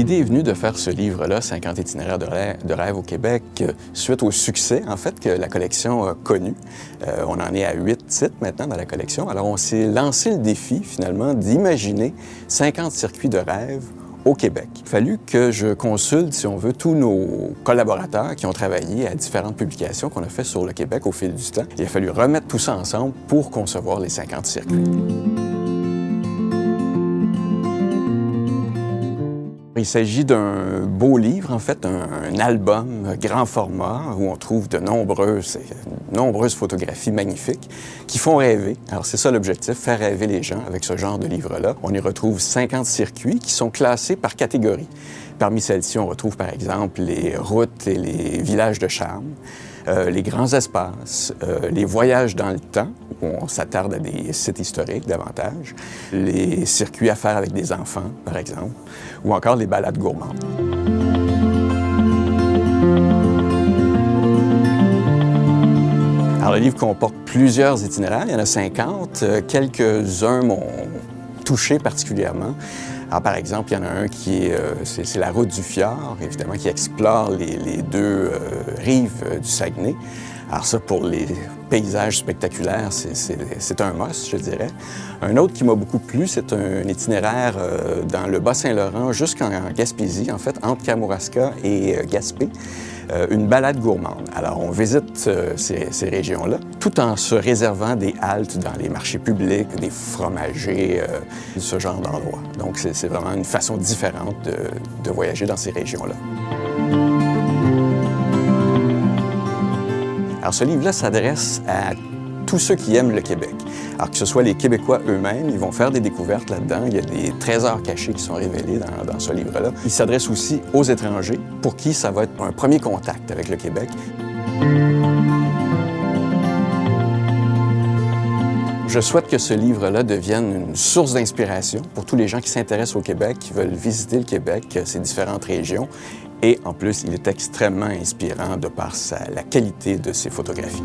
L'idée est venue de faire ce livre-là, 50 itinéraires de rêve au Québec, suite au succès, en fait, que la collection a connu. On en est à 8 titres maintenant dans la collection. Alors, on s'est lancé le défi, finalement, d'imaginer 50 circuits de rêve au Québec. Il a fallu que je consulte, si on veut, tous nos collaborateurs qui ont travaillé à différentes publications qu'on a fait sur le Québec au fil du temps. Il a fallu remettre tout ça ensemble pour concevoir les 50 circuits. Il s'agit d'un beau livre, en fait, un album grand format où on trouve de nombreuses photographies magnifiques qui font rêver. Alors c'est ça l'objectif, faire rêver les gens avec ce genre de livre-là. On y retrouve 50 circuits qui sont classés par catégorie. Parmi celles-ci, on retrouve par exemple les routes et les villages de charme, les grands espaces, les voyages dans le temps, où on s'attarde à des sites historiques davantage, les circuits à faire avec des enfants, par exemple, ou encore les balades gourmandes. Alors, le livre comporte plusieurs itinéraires, il y en a 50. Quelques-uns m'ont touché particulièrement. Alors, par exemple, il y en a un qui est, c'est la route du fjord, évidemment, qui explore les deux rives du Saguenay. Alors ça, pour les paysages spectaculaires, c'est un must, je dirais. Un autre qui m'a beaucoup plu, c'est un itinéraire dans le Bas-Saint-Laurent jusqu'en Gaspésie, en fait, entre Kamouraska et Gaspé. Une balade gourmande. Alors, on visite ces régions-là, tout en se réservant des haltes dans les marchés publics, des fromagers, ce genre d'endroits. Donc, c'est vraiment une façon différente de voyager dans ces régions-là. Alors, ce livre-là s'adresse à tous ceux qui aiment le Québec. Alors, que ce soit les Québécois eux-mêmes, ils vont faire des découvertes là-dedans. Il y a des trésors cachés qui sont révélés dans ce livre-là. Il s'adresse aussi aux étrangers, pour qui ça va être un premier contact avec le Québec. Je souhaite que ce livre-là devienne une source d'inspiration pour tous les gens qui s'intéressent au Québec, qui veulent visiter le Québec, ses différentes régions. Et en plus, il est extrêmement inspirant de par la qualité de ses photographies.